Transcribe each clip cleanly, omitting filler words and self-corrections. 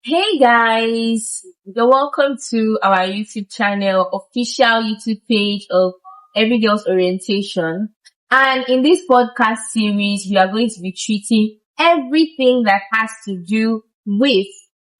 Hey guys, you're welcome to our YouTube channel, official YouTube page of Every Girl's Orientation. And in this podcast series, we are going to be treating everything that has to do with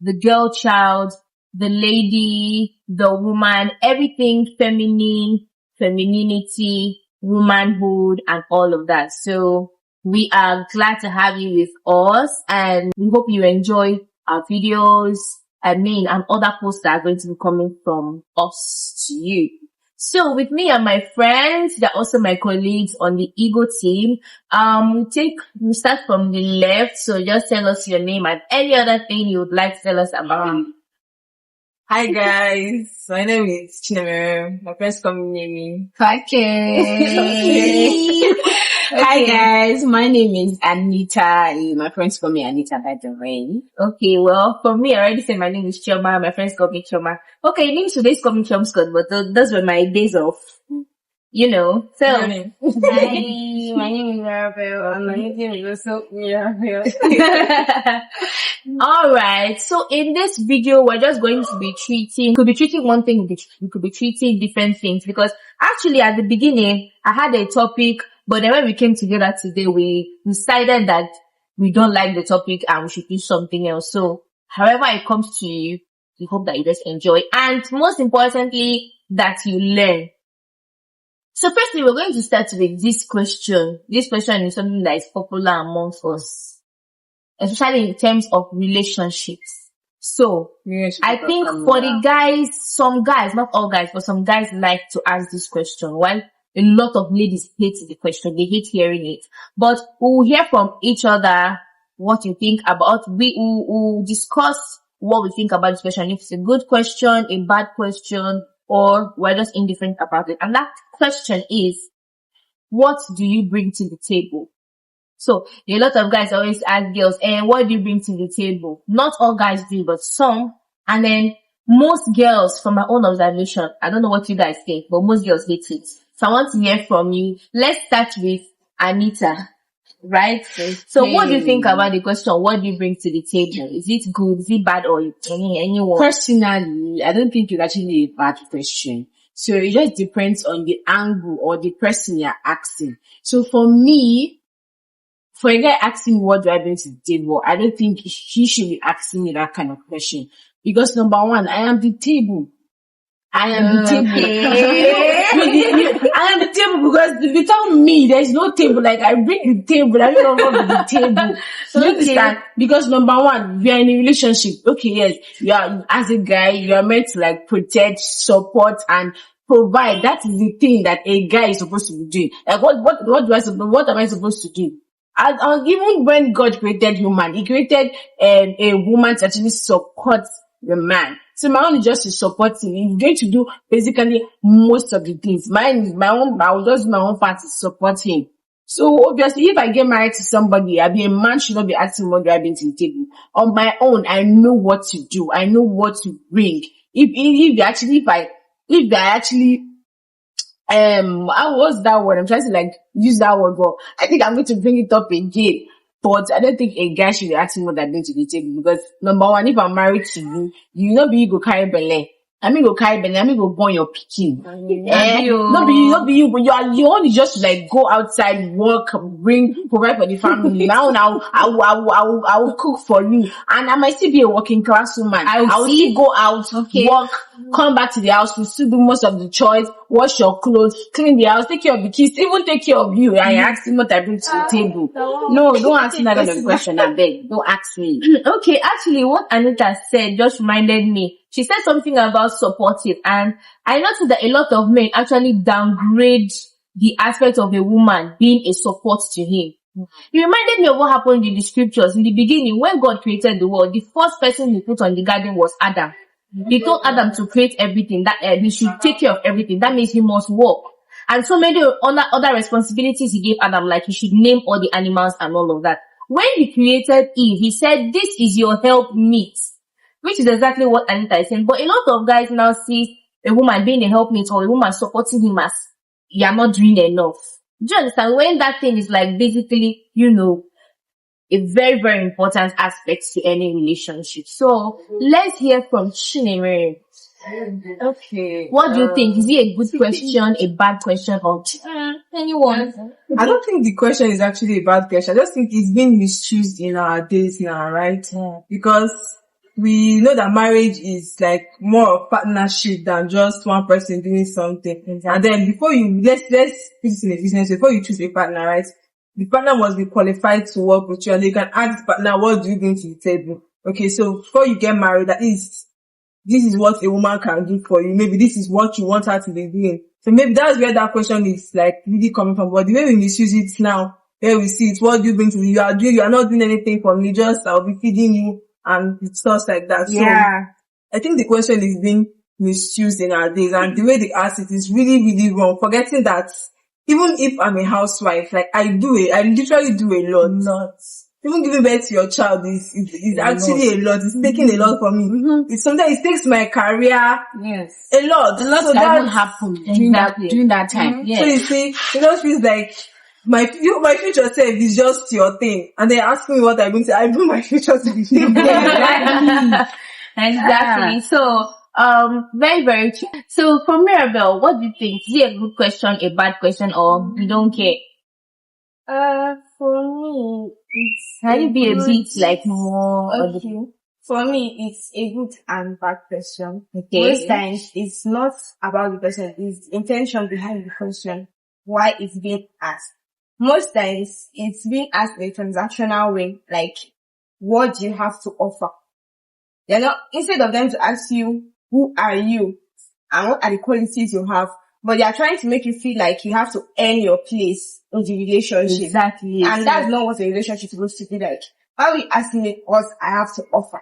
the girl child, the lady, the woman, everything feminine, femininity, womanhood, and all of that. So we are glad to have you with us and we hope you enjoy our videos, and other posts that are going to be coming from us to you. So with me and my friends, they're also my colleagues on the Ego team. We start from the left. So just tell us your name and any other thing you would like to tell us about you. Hi guys, my name is Chinemere. My friends call me Nemi. Okay. Hi guys, my name is Anita. My friends call me Anita, by the way. Okay, well, for me, I already said my name is Chioma. My friends call me Chioma. Okay, names today's call me Chomscott, but those were my days off. So. My name. Hi, my name is Mirabel, and my name is also Mirabel. Alright, so in this video, we're just going to be treating one thing, we could be treating different things, because actually at the beginning, I had a topic, but then when we came together today, we decided that we don't like the topic and we should do something else. So however it comes to you, we hope that you just enjoy, and most importantly, that you learn. So firstly, we're going to start with this question. This question is something that is popular amongst us, especially in terms of relationships. So, I think for the guys, some guys, not all guys, but some guys like to ask this question, while a lot of ladies hate the question. They hate hearing it. But we'll hear from each other what you think about. We'll discuss what we think about this question. If it's a good question, a bad question, or we're just indifferent about it. And that question is, what do you bring to the table? So a lot of guys always ask girls, what do you bring to the table? Not all guys do, but some. And then most girls, from my own observation, I don't know what you guys think, but most girls hate it. So I want to hear from you. Let's start with Anita, right? So what do you think about the question? What do you bring to the table? Is it good? Is it bad? Or anyone? Personally, I don't think it's actually a bad question. So it just depends on the angle or the person you're asking. So for me, for a guy asking what do I bring to the table, I don't think he should be asking me that kind of question. Because number one, I am the table. I am the table. I am the table because without me, there is no table. Like I bring the table, I don't know what the table. So you understand? Because number one, we are in a relationship. Okay, yes, you are as a guy, you are meant to like protect, support, and provide. That is the thing that a guy is supposed to be doing. Like what am I supposed to do? And even when God created human, He created a woman to actually support the man. So my own is just to support him. He's going to do basically most of the things. Mine is my own. I will just do my own part to support him. So obviously, if I get married to somebody, a man should not be asking what do I bring to the table. On my own, I know what to do. I know what to bring. If I actually how was that word? I'm trying to like use that word, but I think I'm going to bring it up again. But I don't think a guy should be asking what I bring to the table, because number one, if I'm married to you, you know be you go carry belle. I mean go carry belle, I mean go born your pikin. Not be you, but you only just to like go outside, work, provide for the family. Now I will cook for you. And I might still be a working class woman. I will still go out, work, come back to the house, we still do most of the chores, wash your clothes, clean the house, take care of the kids, even take care of you. And you ask him what I bring to the table. No, don't ask me that kind of question, I beg. Don't ask me. Okay, actually what Anita said just reminded me. She said something about supportive, and I noticed that a lot of men actually downgrade the aspect of a woman being a support to him. It reminded me of what happened in the scriptures. In the beginning, when God created the world, the first person He put on the garden was Adam. He told Adam to create everything, that he should take care of everything. That means he must work. And so many other responsibilities He gave Adam, like he should name all the animals and all of that. When He created Eve, He said, this is your helpmeet, which is exactly what Anita is saying. But a lot of guys now see a woman being a helpmate or a woman supporting him as, you're not doing enough. Do you understand? When that thing is like basically, a very, very important aspect to any relationship. So let's hear from Chinemere. Okay. What do you think? Is it a good question, a bad question, or anyone? I don't think the question is actually a bad question. I just think it's been misused in our days now, right? Because we know that marriage is like more of partnership than just one person doing something. Exactly. And then before you, let's put this in a business, before you choose a partner, right? The partner must be qualified to work with you, and you can ask the partner, what do you bring to the table? Okay, so before you get married, this is what a woman can do for you. Maybe this is what you want her to be doing. So maybe that's where that question is like really coming from. But the way we misuse it now, where we see it, what do you bring to me? You are not doing anything for me, just I'll be feeding you and stuff like that. Yeah. So I think the question is being misused in our days, and the way they ask it is really, really wrong. Forgetting that even if I'm a housewife, like I literally do a lot. Even giving birth to your child is actually a lot. It's taking a lot for me. Sometimes it takes my career Yes. a lot. A lot So can even that's happen Exactly. during that time. So Yeah. you see, it just feels like my future self is just your thing, and they ask me what I'm going to. I do my future self. Exactly. So, very, very true. So, for Mirabel, what do you think? Is it a good question, a bad question, or you don't care? For me, it's Can you be a good- bit like more? Okay. For me, it's a good and bad question. Okay. Most times, it's not about the question, it's the intention behind the question, why it's being asked. Most times, it's being asked in a transactional way, like, what do you have to offer? They're not, instead of them to ask you, who are you? And what are the qualities you have? But they are trying to make you feel like you have to earn your place in the relationship. Exactly. And that's not what a relationship is supposed to be like. Why are you asking me what I have to offer?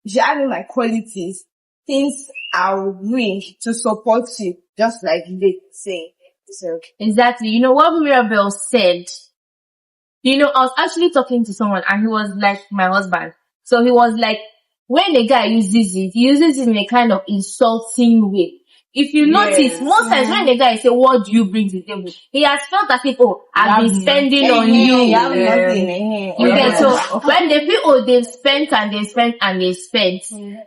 If you ask me my qualities, things I will bring to support you, just like they say. So, Exactly. You know what Mirabel said? You know, I was actually talking to someone and he was like my husband. So he was like, when a guy uses it, he uses it in a kind of insulting way. If you notice, most times when the guy say, what do you bring to the table? He has felt as if, oh, I've been spending on you. you have nothing. You get so when they feel they've spent and they spent and they spent,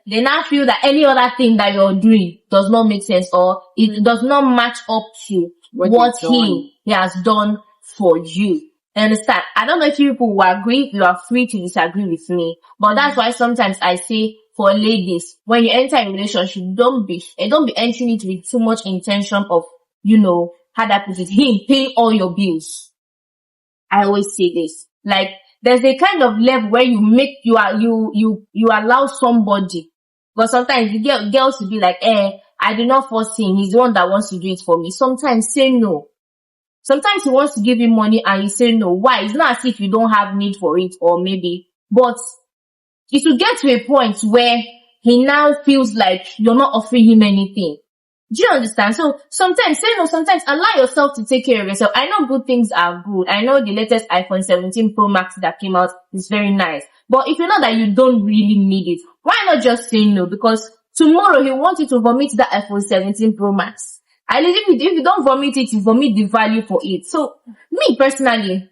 they now feel that any other thing that you're doing does not make sense or it does not match up to what he has done for you. You understand? I don't know if you people will agree, you are free to disagree with me. But that's why sometimes I say for ladies, when you enter a relationship, don't be entering it with too much intention of, how that put it, him paying all your bills. I always say this. Like, there's a kind of level where you allow somebody. But sometimes girls will be like, I do not force him. He's the one that wants to do it for me. Sometimes say no. Sometimes he wants to give you money and you say no. Why? It's not as if you don't have need for it or maybe, but it will get to a point where he now feels like you're not offering him anything. Do you understand? So sometimes say no, sometimes allow yourself to take care of yourself. I know good things are good. I know the latest iPhone 17 Pro Max that came out is very nice. But if you know that you don't really need it, why not just say no? Because tomorrow he wants you to vomit that iPhone 17 Pro Max. And if you don't vomit it, you vomit the value for it. So me personally,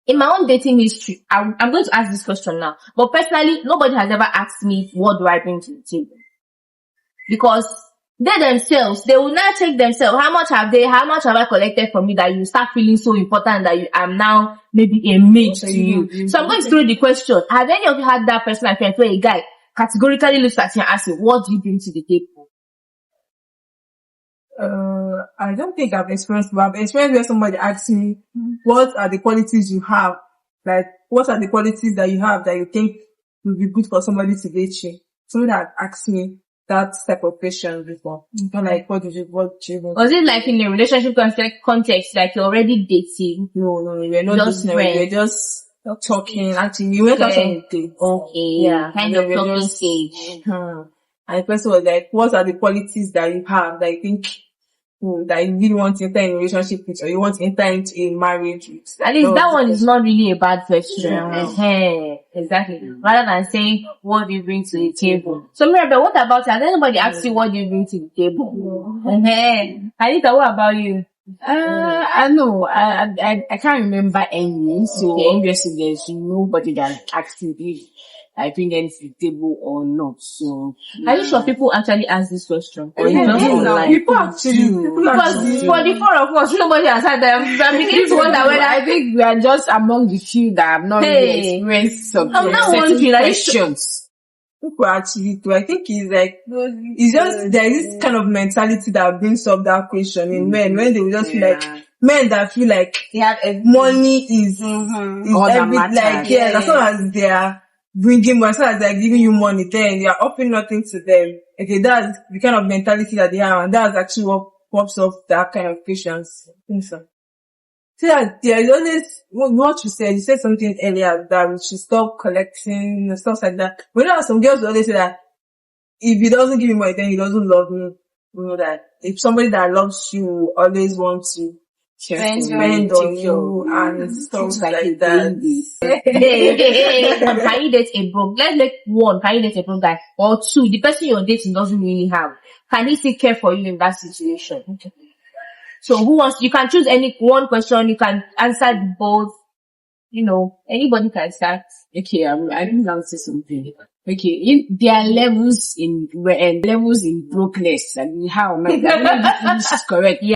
in my own dating history, I'm going to ask this question now. But personally, nobody has ever asked me, what do I bring to the table? Because they themselves, they will not check themselves. How much have I collected from you that you start feeling so important that I'm now maybe a mate to you? So I'm going to throw the question. Have any of you had that personal friend where a guy categorically looks at you and asks you, what do you bring to the table? I don't think I've experienced, but I've experienced where somebody asks me, what are the qualities you have? Like, what are the qualities that you have that you think will be good for somebody to date you? Somebody had asked me that type of question before. Like, what do you want? Was it like in a relationship context, like you're already dating? No, we're not Just dating, friends. we're just talking. Actually, we went out on a date. Okay. Yeah. Kind And of then we're talking just- stage. And the person was like, what are the qualities that you have that you think that you really want to enter in a relationship with, or you want to enter into a marriage with? At least that one is question. not really a bad question. Yeah. Exactly. Rather than saying, what do you bring to the table? So Mirabel, what about, has anybody asked you what do you bring to the table? Anita, what about you? I know. I can't remember any. So Okay. obviously there's nobody that asked me if I bring anything to the table or not. So Are you sure people actually ask this question? Or it's Yeah, just yes, online? people actually, Because for the four of us, nobody has had them. I'm beginning to wonder I whether. think we are just among the few that have not really Hey. experienced some I'm not certain wondering, are you sure? questions. people actually do. I think it's like, it's just, there is this kind of mentality that brings up that question in men, when they will just feel like, men that feel like they have everything. money is All that everything, like, matters. yeah, as long as they are bringing money, as long as they are giving you money, then you are offering nothing to them. Okay, that's the kind of mentality that they have, and that's actually what pops up that kind of questions. I think so. So that there is always what you said something earlier that we should stop collecting and stuff like that. We know some girls will always say that if he doesn't give me money, then he doesn't love me. You know that if somebody that loves you will always want to spend on you and stuff like that. Hey. Can you date a broke? Let's make one. Can you date a broke guy? Or two, the person you're dating doesn't really have. Can he still care for you in that situation? So who wants? You can choose any one question. You can answer both. You know, anybody can start. Okay, I think I'll say something. Okay, there are levels in brokenness. And how am I? I don't know if this is correct. Yeah.